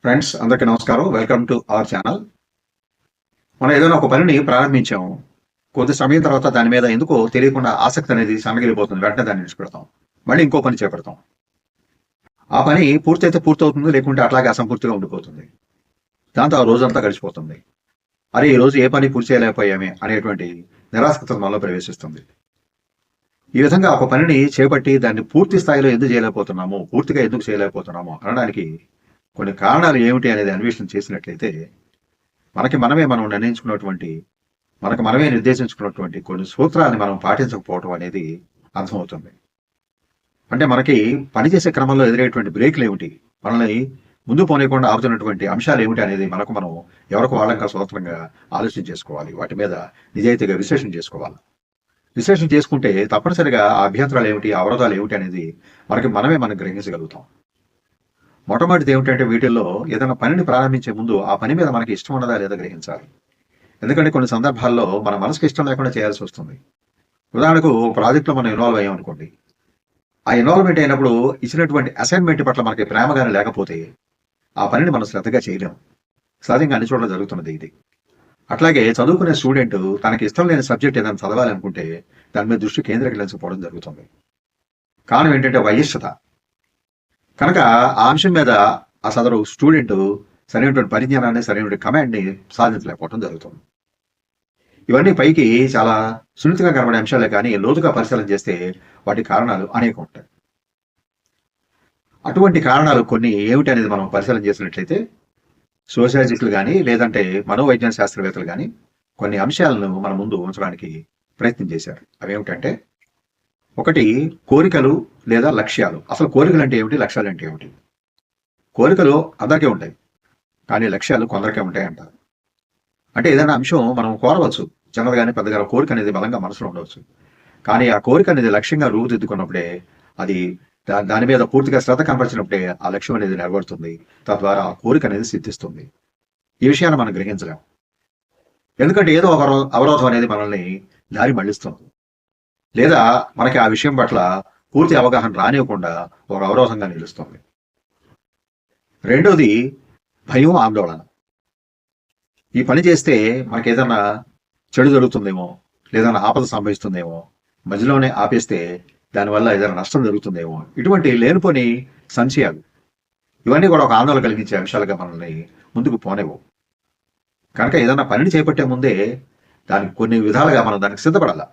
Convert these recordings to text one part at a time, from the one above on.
Friends అందరికీ నమస్కారం. Welcome to our channel. మనం ఏదైనా ఒక పనిని ప్రారంభించాము. కొద్ది సమయం తర్వాత దాని మీద ఎందుకో తెలియకుండా ఆసక్తి అనేది సన్నగిలిపోతుంది. వెంటనే దాన్ని విడిచిపెడతాం. మళ్ళీ ఇంకో పని చేపడతాం. ఆ పని పూర్తయితే పూర్తవుతుంది. లేకుంటే అట్లాగే అసంపూర్తిగా ఉండిపోతుంది. దాంతో ఆ రోజంతా గడిచిపోతుంది. అరే ఈ రోజు ఏ పని పూర్తి చేయలేకపోయామే అనేటువంటి నిరాసక్తత మనలో ప్రవేశిస్తుంది. ఈ విధంగా ఒక పనిని చేపట్టి దాన్ని పూర్తి స్థాయిలో ఎందుకు చేయలేకపోతున్నాము, పూర్తిగా ఎందుకు చేయలేకపోతున్నాము అనడానికి కొన్ని కారణాలు ఏమిటి అనేది అన్వేషణ చేసినట్లయితే మనం నిర్ణయించుకున్నటువంటి మనకు మనమే నిర్దేశించుకున్నటువంటి కొన్ని సూత్రాన్ని మనం పాటించకపోవటం అనేది అర్థమవుతుంది. అంటే మనకి పనిచేసే క్రమంలో ఎదురయ్యేటువంటి బ్రేక్లు ఏమిటి, మనల్ని ముందు పోనీయకుండా ఆపుతున్నటువంటి అంశాలు ఏమిటి అనేది మనం ఎవరికి వాళ్ళంగా స్వతంత్రంగా ఆలోచన చేసుకోవాలి. వాటి మీద నిజాయితీగా విశ్లేషణ చేసుకోవాలి. విశ్లేషణ చేసుకుంటే తప్పనిసరిగా ఆ అభ్యంతరాలు ఏమిటి, అవరోధాలు ఏమిటి అనేది మనం గ్రహించగలుగుతాం. మొట్టమొదటిది ఏమిటంటే వీటిల్లో ఏదైనా పనిని ప్రారంభించే ముందు ఆ పని మీద మనకి ఇష్టం ఉన్నదా లేదా గ్రహించాలి. ఎందుకంటే కొన్ని సందర్భాల్లో మన మనసుకి ఇష్టం లేకుండా చేయాల్సి వస్తుంది. ఉదాహరణకు ఒక ప్రాజెక్ట్లో మనం ఇన్వాల్వ్ అయ్యాం అనుకోండి. ఆ ఇన్వాల్వ్మెంట్ అయినప్పుడు ఇచ్చినటువంటి అసైన్మెంట్ పట్ల మనకి ప్రేమగానే లేకపోతే ఆ పనిని మనం శ్రద్ధగా చేయలేము. సహజంగా అన్ని చోట్ల జరుగుతున్నది ఇది. అట్లాగే చదువుకునే స్టూడెంట్ తనకి ఇష్టం లేని సబ్జెక్ట్ ఏదైనా చదవాలి అనుకుంటే దాని మీద దృష్టి కేంద్రీకరించకపోవడం జరుగుతుంది. కారణం ఏంటంటే వయస్సత. కనుక ఆ అంశం మీద ఆ సదరు స్టూడెంట్ సరైనటువంటి పరిజ్ఞానాన్ని, సరైనటువంటి కమాండ్ని సాధించలేకపోవడం జరుగుతుంది. ఇవన్నీ పైకి చాలా సున్నితంగా కనబడే అంశాలే, కానీ లోతుగా పరిశీలన చేస్తే వాటి కారణాలు అనేకం ఉంటాయి. అటువంటి కారణాలు కొన్ని ఏమిటి అనేది మనం పరిశీలన చేసినట్లయితే సోషాలజిస్టులు కానీ లేదంటే మనోవైజ్ఞాన శాస్త్రవేత్తలు కానీ కొన్ని అంశాలను మన ముందు ఉంచడానికి ప్రయత్నం చేశారు. అవేమిటంటే, ఒకటి కోరికలు లేదా లక్ష్యాలు. అసలు కోరికలు అంటే ఏమిటి, లక్ష్యాలు అంటే ఏమిటి? కోరికలు అందరికీ ఉంటాయి, కానీ లక్ష్యాలు కొందరికే ఉంటాయి అంటారు. అంటే ఏదైనా అంశం మనం కోరవచ్చు, చిన్నది కానీ పెద్దగా కోరిక అనేది బలంగా మనసులో ఉండవచ్చు. కానీ ఆ కోరిక అనేది లక్ష్యంగా రూపుదిద్దుకున్నప్పుడే, అది దాని మీద పూర్తిగా శ్రద్ధ కనపరిచినప్పుడే ఆ లక్ష్యం అనేది నెరవేరుతుంది. తద్వారా ఆ కోరిక అనేది సిద్ధిస్తుంది. ఈ విషయాన్ని మనం గ్రహించలేం. ఎందుకంటే ఏదో ఒక అవరోధం అనేది మనల్ని దారి మళ్లిస్తుంది, లేదా మనకి ఆ విషయం పట్ల పూర్తి అవగాహన రానివ్వకుండా ఒక అవరోధంగా నిలుస్తుంది. రెండోది భయం, ఆందోళన. ఈ పని చేస్తే మనకి ఏదైనా చెడు జరుగుతుందేమో, లేదన్నా ఆపద సంభవిస్తుందేమో, మధ్యలోనే ఆపేస్తే దానివల్ల ఏదైనా నష్టం జరుగుతుందేమో, ఇటువంటి లేనిపోని సంశయాలు, ఇవన్నీ కూడా ఒక ఆందోళన కలిగించే అంశాలుగా మనల్ని ముందుకు పోనేవు. కనుక ఏదైనా పనిని చేపట్టే ముందే దానికి కొన్ని విధాలుగా మనం దానికి సిద్ధపడాలి.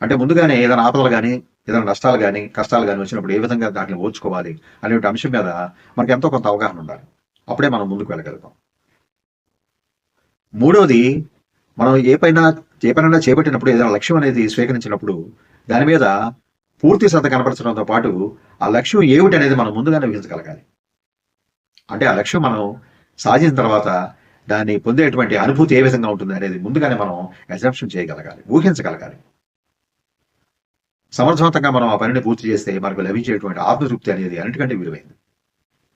అంటే ముందుగానే ఏదైనా ఆపదలు కానీ, ఏదైనా నష్టాలు కానీ, కష్టాలు కానీ వచ్చినప్పుడు ఏ విధంగా దాన్ని ఓర్చుకోవాలి అనే అంశం మీద మనకి ఎంతో కొంత అవగాహన ఉండాలి. అప్పుడే మనం ముందుకు వెళ్ళగలుగుతాం. మూడోది, మనం ఏ పనైనా చేపట్టినప్పుడు, ఏదైనా లక్ష్యం అనేది స్వీకరించినప్పుడు దాని మీద పూర్తి శ్రద్ధ కనపరచడంతో పాటు ఆ లక్ష్యం ఏమిటి అనేది మనం ముందుగానే ఊహించగలగాలి. అంటే ఆ లక్ష్యం మనం సాధించిన తర్వాత దాన్ని పొందేటువంటి అనుభూతి ఏ విధంగా ఉంటుంది అనేది ముందుగానే మనం అజంప్షన్ చేయగలగాలి, ఊహించగలగాలి. సమర్థవంతంగా మనం ఆ పనిని పూర్తి చేస్తే మనకు లభించేటువంటి ఆత్మతృప్తి అనేది అన్నిటికంటే విలువైంది.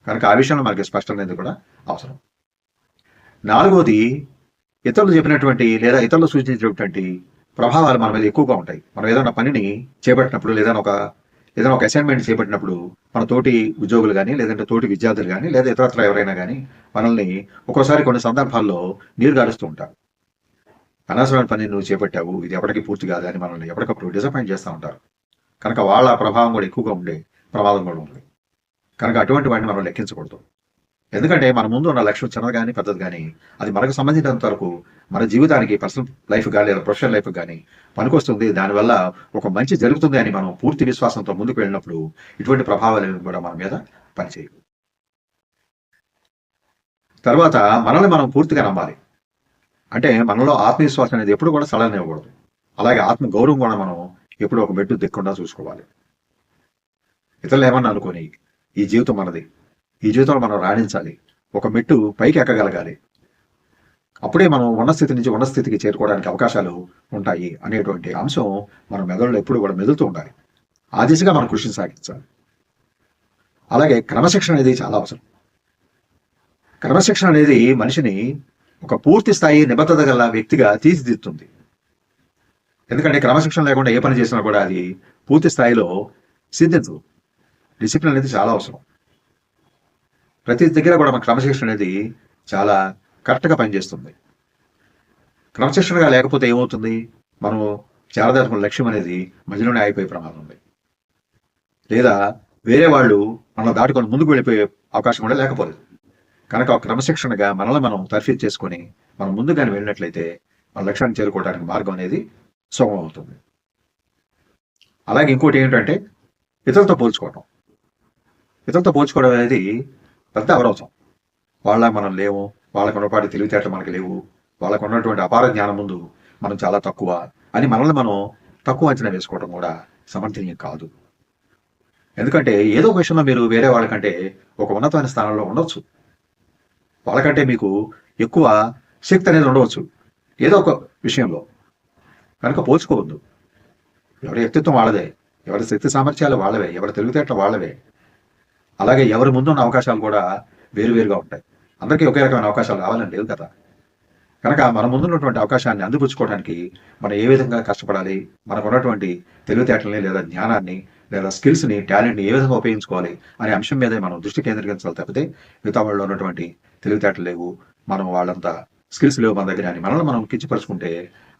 కనుక ఆ విషయంలో మనకి స్పష్టత అనేది కూడా అవసరం. నాలుగోది, ఇతరులు చెప్పినటువంటి లేదా ఇతరులు సూచించినటువంటి ప్రభావాలు మన మీద ఎక్కువగా ఉంటాయి. మనం ఏదైనా పనిని చేపట్టినప్పుడు, ఏదైనా ఒక అసైన్మెంట్ చేపట్టినప్పుడు మన తోటి ఉద్యోగులు కానీ, లేదంటే తోటి విద్యార్థులు కానీ, లేదా ఇతరత్ర ఎవరైనా కానీ మనల్ని ఒక్కోసారి కొన్ని సందర్భాల్లో నీరు గారుస్తూ ఉంటారు. అనవసరమైన పని నువ్వు చేపట్టావు, ఇది ఎప్పటికీ పూర్తి కాదు అని మనల్ని ఎప్పటికప్పుడు డిసప్పాయింట్ చేస్తూ ఉంటారు. కనుక వాళ్ళ ప్రభావం కూడా ఎక్కువగా ఉండే ప్రమాదం కూడా ఉంది. కనుక అటువంటి వాటిని మనం లెక్కించకూడదు. ఎందుకంటే మన ముందు ఉన్న లక్ష్యం చిన్నది కానీ పెద్దది కానీ అది మనకు సంబంధించినంత వరకు మన జీవితానికి, పర్సనల్ లైఫ్ కానీ లేదా ప్రొఫెషనల్ లైఫ్ కానీ పనికొస్తుంది, దానివల్ల ఒక మంచి జరుగుతుంది అని మనం పూర్తి విశ్వాసంతో ముందుకు వెళ్ళినప్పుడు ఇటువంటి ప్రభావాలు కూడా మన మీద పనిచేయవు. తర్వాత మనల్ని మనం పూర్తిగా నమ్మాలి. అంటే మనలో ఆత్మవిశ్వాసం అనేది ఎప్పుడు కూడా సడలనివ్వకూడదు. అలాగే ఆత్మ గౌరవం కూడా మనం ఎప్పుడు ఒక మెట్టు దిక్కుండా చూసుకోవాలి. ఇతరులు ఏమన్నా అనుకోని, ఈ జీవితం మనది, ఈ జీవితంలో మనం రాణించాలి, ఒక మెట్టు పైకి ఎక్కగలగాలి, అప్పుడే మనం ఉన్న స్థితి నుంచి ఉన్న స్థితికి చేరుకోవడానికి అవకాశాలు ఉంటాయి అనేటువంటి అంశం మన మెదడులో ఎప్పుడు కూడా మెదులుతూ ఉండాలి. ఆ దిశగా మనం కృషిని సాగించాలి. అలాగే క్రమశిక్షణ అనేది చాలా అవసరం. క్రమశిక్షణ అనేది మనిషిని ఒక పూర్తి స్థాయి నిబద్ధత గల వ్యక్తిగా తీర్చిదిద్దుతుంది. ఎందుకంటే క్రమశిక్షణ లేకుండా ఏ పని చేసినా కూడా అది పూర్తి స్థాయిలో సిద్ధించదు. డిసిప్లిన్ అనేది చాలా అవసరం. ప్రతి దగ్గర కూడా మన క్రమశిక్షణ అనేది చాలా కరెక్ట్గా పనిచేస్తుంది. క్రమశిక్షణగా లేకపోతే ఏమవుతుంది, మనం చేరదాల్సిన లక్ష్యం అనేది మధ్యలోనే ఆగిపోయే ప్రమాదం ఉంది. లేదా వేరే వాళ్ళు మనం దాటుకొని ముందుకు వెళ్ళిపోయే అవకాశం కూడా లేకపోలేదు. కనుక క్రమశిక్షణగా మనల్ని మనం తర్ఫీదు చేసుకొని మనం ముందుగానే వెళ్ళినట్లయితే మన లక్ష్యాన్ని చేరుకోవడానికి మార్గం అనేది సుగమం అవుతుంది. అలాగే ఇంకోటి ఏంటంటే ఇతరులతో పోల్చుకోవడం. ఇతరులతో పోల్చుకోవడం అనేది పెద్ద అవరోధం. వాళ్ళ మనం లేవు, వాళ్ళకు ఉన్నపాటి తెలివితేటలు మనకు లేవు, వాళ్ళకు ఉన్నటువంటి అపార జ్ఞానం ముందు మనం చాలా తక్కువ అని మనల్ని మనం తక్కువ అంచనా వేసుకోవడం కూడా సమర్థనీయం కాదు. ఎందుకంటే ఏదో ఒక విషయంలో మీరు వేరే వాళ్ళకంటే ఒక ఉన్నతమైన స్థానంలో ఉండవచ్చు, వాళ్ళకంటే మీకు ఎక్కువ శక్తి అనేది ఉండవచ్చు ఏదో ఒక విషయంలో. కనుక పోల్చుకోవద్దు. ఎవరి వ్యక్తిత్వం వాళ్ళదే, ఎవరి శక్తి సామర్థ్యాలు వాళ్ళవే, ఎవరి తెలివితేటలు వాళ్ళవే. అలాగే ఎవరి ముందున్న అవకాశాలు కూడా వేరువేరుగా ఉంటాయి. అందరికీ ఒకే రకమైన అవకాశాలు కావాలని లేదు కదా. కనుక మన ముందున్నటువంటి అవకాశాన్ని అందిపుచ్చుకోవడానికి మనం ఏ విధంగా కష్టపడాలి, మనకు ఉన్నటువంటి తెలివితేటల్ని లేదా జ్ఞానాన్ని లేదా స్కిల్స్ని, టాలెంట్ని ఏ విధంగా ఉపయోగించుకోవాలి అనే అంశం మీదే మనం దృష్టి కేంద్రీకరించాలి తప్పితే మిగతా వాళ్ళు ఉన్నటువంటి తెలివితేటలు లేవు, మనం వాళ్ళంతా స్కిల్స్ లేవు మన దగ్గర అని మనల్ని మనం కించపరుచుకుంటే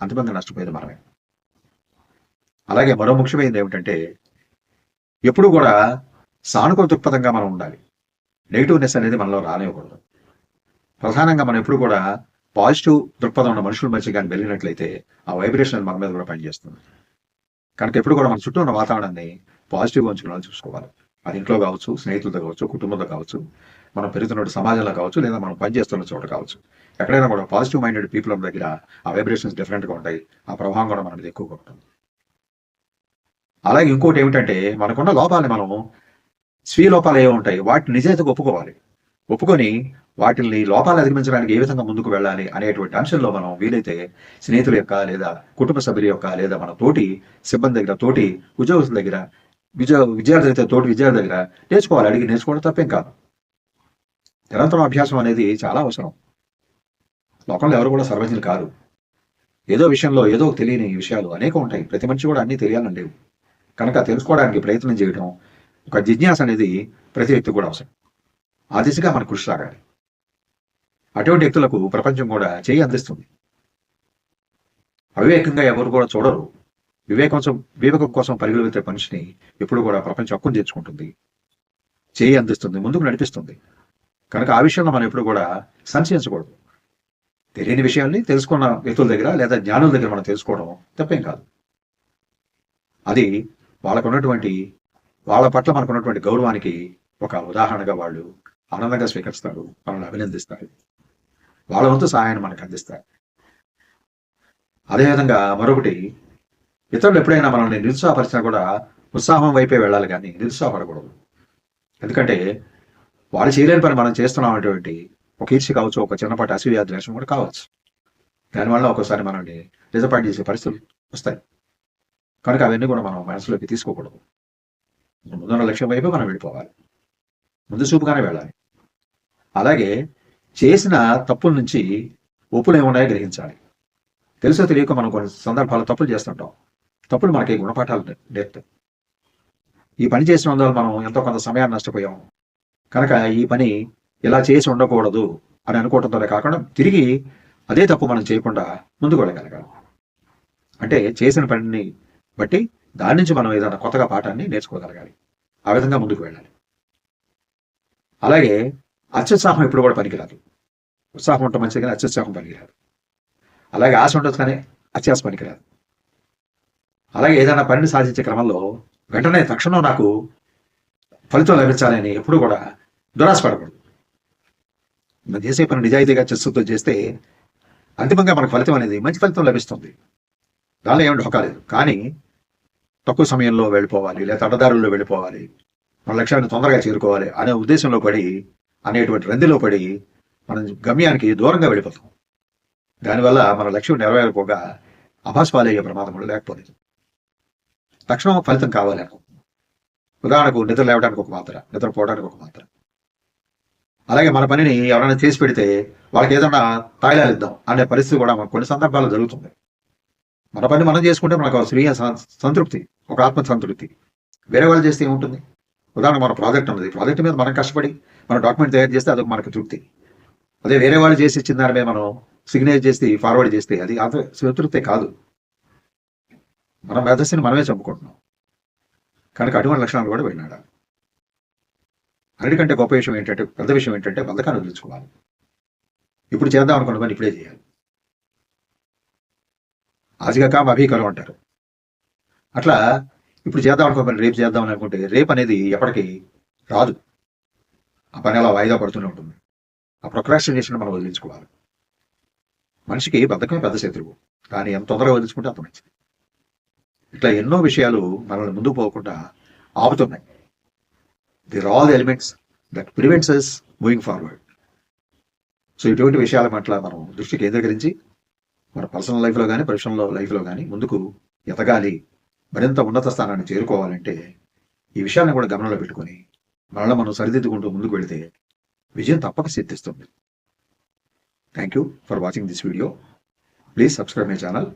అంతిమంగా నష్టపోయేది మనమే. అలాగే మరో ముఖ్యమైనది ఏమిటంటే ఎప్పుడు కూడా సానుకూల దృక్పథంగా మనం ఉండాలి. నెగిటివ్నెస్ అనేది మనలో రానివ్వకూడదు. ప్రధానంగా మనం ఎప్పుడు కూడా పాజిటివ్ దృక్పథం ఉన్న మనుషుల మధ్య కానీ వెళ్ళినట్లయితే ఆ వైబ్రేషన్ మన మీద కూడా పనిచేస్తుంది. కనుక ఎప్పుడు కూడా మన చుట్టూ ఉన్న వాతావరణాన్ని పాజిటివ్గా ఉంచుకోవాలని చూసుకోవాలి. అది ఇంట్లో కావచ్చు, స్నేహితులతో కావచ్చు, కుటుంబంతో కావచ్చు, మనం పెరుగుతున్న సమాజంలో కావచ్చు, లేదా మనం పనిచేస్తున్న చోట కావచ్చు. ఎక్కడైనా కూడా పాజిటివ్ మైండెడ్ పీపుల్ ఉన్న దగ్గర ఆ వైబ్రేషన్స్ డిఫరెంట్గా ఉంటాయి, ఆ ప్రభావం కూడా మన మీద ఎక్కువగా ఉంటుంది. అలాగే ఇంకోటి ఏమిటంటే మనకున్న లోపాలని మనం స్వీయ లోపాలు ఏమి ఉంటాయి వాటిని నిజాయితీగా ఒప్పుకోవాలి. ఒప్పుకొని వాటిని లోపాలు అధిగమించడానికి ఏ విధంగా ముందుకు వెళ్ళాలి అనేటువంటి అంశంలో మనం వీలైతే స్నేహితుల యొక్క లేదా కుటుంబ సభ్యుల యొక్క లేదా మన తోటి సిబ్బంది దగ్గర, తోటి ఉద్యోగస్తుల దగ్గర, విద్యార్థి అయితే తోటి విద్యార్థి దగ్గర నేర్చుకోవాలి. అడిగి నేర్చుకోవడం తప్పేం కాదు. నిరంతరం అభ్యాసం అనేది చాలా అవసరం. లోకంలో ఎవరు కూడా సర్వజ్ఞులు కాదు. ఏదో విషయంలో ఏదో తెలియని విషయాలు అనేకం ఉంటాయి. ప్రతి మనిషి కూడా అన్నీ తెలియాలని లేవు. కనుక తెలుసుకోవడానికి ప్రయత్నం చేయడం, ఒక జిజ్ఞాస అనేది ప్రతి వ్యక్తి కూడా అవసరం. ఆ దిశగా మన కృషి సాగాలి. అటువంటి వ్యక్తులకు ప్రపంచం కూడా చేయి అందిస్తుంది. అవివేకంగా ఎవరు కూడా చూడరు. వివేకం కోసం పరుగులు వెళ్తే మనిషిని ఎప్పుడు కూడా ప్రపంచం హక్కును తెచ్చుకుంటుంది, చేయి అందిస్తుంది, ముందుకు నడిపిస్తుంది. కనుక ఆ విషయంలో మనం ఎప్పుడు కూడా సంశయించకూడదు. తెలియని విషయాల్ని తెలుసుకున్న వ్యక్తుల దగ్గర లేదా జ్ఞానుల దగ్గర మనం తెలుసుకోవడం తప్పేం కాదు. అది వాళ్ళ పట్ల మనకున్నటువంటి గౌరవానికి ఒక ఉదాహరణగా వాళ్ళు ఆనందంగా స్వీకరిస్తారు, మనల్ని అభినందిస్తారు, వాళ్ళ వంతు సహాయాన్ని మనకు అందిస్తారు. అదేవిధంగా మరొకటి, ఇతరులు ఎప్పుడైనా మనల్ని నిరుత్సాహపరిచినా కూడా ఉత్సాహం వైపే వెళ్ళాలి కానీ నిరుత్సాహపడకూడదు. ఎందుకంటే వాళ్ళు చేయలేని పని మనం చేస్తున్నాం అనేటువంటి ఒక ఈర్ష్య కావచ్చు, ఒక చిన్నపాటి అసూయ ద్వేషం కూడా కావచ్చు. దానివల్ల ఒక్కోసారి మనల్ని డిసప్పాయింట్ చేసే పరిస్థితులు వస్తాయి. కనుక అవన్నీ కూడా మనం మనసులోకి తీసుకోకూడదు. ముందున్న లక్ష్యం వైపు మనం వెళ్ళిపోవాలి, ముందు చూపుగానే వెళ్ళాలి. అలాగే చేసిన తప్పుల నుంచి ఒప్పులు ఏమున్నాయో గ్రహించాలి. తెలుసో తెలియక మనం కొన్ని సందర్భాల్లో తప్పులు చేస్తుంటాం. తప్పులు మనకి గుణపాఠాలు నేర్పుతాయి. ఈ పని చేసిన వల్ల మనం ఎంతో కొంత సమయాన్ని నష్టపోయాం, కనుక ఈ పని ఇలా చేసి ఉండకూడదు అని అనుకోవడంతోనే కాకుండా తిరిగి అదే తప్పు మనం చేయకుండా ముందుకు వెళ్ళగలగాలి. అంటే చేసిన పనిని బట్టి దాని నుంచి మనం ఏదైనా కొత్తగా పాఠాన్ని నేర్చుకోగలగాలి. ఆ విధంగా ముందుకు వెళ్ళాలి. అలాగే అత్యుత్సాహం ఎప్పుడు కూడా పనికిరాదు. ఉత్సాహం ఉండటం మంచిది కానీ అత్యుత్సాహం పనికిరాదు. అలాగే ఆశ ఉండదు కానీ అత్యాశ పనికిరాదు. అలాగే ఏదైనా పనిని సాధించే క్రమంలో వెంటనే తక్షణం నాకు ఫలితం లభించాలని ఎప్పుడు కూడా దురాశపడకూడదు. మనం చేసే పని నిజాయితీగా చిత్తశుద్ధితో చేస్తే అంతిమంగా మనకు ఫలితం అనేది మంచి ఫలితం లభిస్తుంది. దానిలో ఏమి ఢోకా లేదు. కానీ తక్కువ సమయంలో వెళ్ళిపోవాలి, లేదా అడ్డదారుల్లో వెళ్ళిపోవాలి, మన లక్ష్యాన్ని తొందరగా చేరుకోవాలి అనే ఉద్దేశంలో పడి, అనేటువంటి రందిలో పడి మనం గమ్యానికి దూరంగా వెళ్ళిపోతాం. దానివల్ల మన లక్ష్యం నెరవేరకపోగా అభాస్పాలయ్యే ప్రమాదం కూడా లేకపోలేదు. తక్షణం ఫలితం కావాలి అనుకో. ఉదాహరణకు నిద్ర లేవడానికి ఒక మాత్ర, నిద్రపోవడానికి ఒక మాత్ర. అలాగే మన పనిని ఎవరైనా చేసి పెడితే వాళ్ళకి ఏదైనా తాయిలాలు ఇద్దాం అనే పరిస్థితి కూడా మనకు కొన్ని సందర్భాల్లో జరుగుతుంది. మన పని మనం చేసుకుంటే మనకు స్వీయ సంతృప్తి, ఒక ఆత్మ సంతృప్తి. వేరే వాళ్ళు చేస్తే ఏముంటుంది? ఉదాహరణకు మన ప్రాజెక్ట్ ఉన్నది, ప్రాజెక్ట్ మీద మనం కష్టపడి మనం డాక్యుమెంట్ తయారు చేస్తే అదొక మనకు తృప్తి. అదే వేరే వాళ్ళు చేసి ఇచ్చిన దాని మీద మనం సిగ్నేచర్ చేసి ఫార్వర్డ్ చేస్తే అది సంతృప్తే కాదు. మన మేధస్సుని మనమే చంపుకుంటున్నాం. కనుక అటువంటి లక్షణాలు కూడా వెళ్ళాడు. అన్నిటికంటే గొప్ప విషయం ఏంటంటే, పెద్ద విషయం ఏంటంటే బద్ధకాన్ని వదిలించుకోవాలి. ఇప్పుడు చేద్దాం అనుకున్న పని ఇప్పుడే చేయాలి. ఆజిగా కామ అభీకరం అంటారు. అట్లా ఇప్పుడు చేద్దాం అనుకున్న పని రేపు చేద్దాం అనుకుంటే రేపు అనేది ఎప్పటికీ రాదు. ఆ పని అలా వాయిదా పడుతూనే ఉంటుంది. ఆ ప్రొక్రాస్టినేషన్ మనం వదిలించుకోవాలి. మనిషికి బద్ధకమే పెద్ద శత్రువు, కానీ ఎంత తొందరగా వదిలించుకుంటే అంత మంచిది. ఇట్లా ఎన్నో విషయాలు మనల్ని ముందుకు పోకుండా ఆపుతున్నాయి. They're all the elements that prevents us moving forward. So ఇటువంటి విషయాల పట్ల మనం దృష్టి కేంద్రీకరించి మన పర్సనల్ లైఫ్లో కానీ ప్రొఫెషనల్ లైఫ్లో కానీ ముందుకు ఎదగాలి, మరింత ఉన్నత స్థానాన్ని చేరుకోవాలంటే ఈ విషయాన్ని కూడా గమనంలో పెట్టుకొని మనల్ని మనం సరిదిద్దుకుంటూ ముందుకు వెళితే విజయం తప్పక సిద్ధిస్తుంది. Thank you for watching this video. Please subscribe my channel.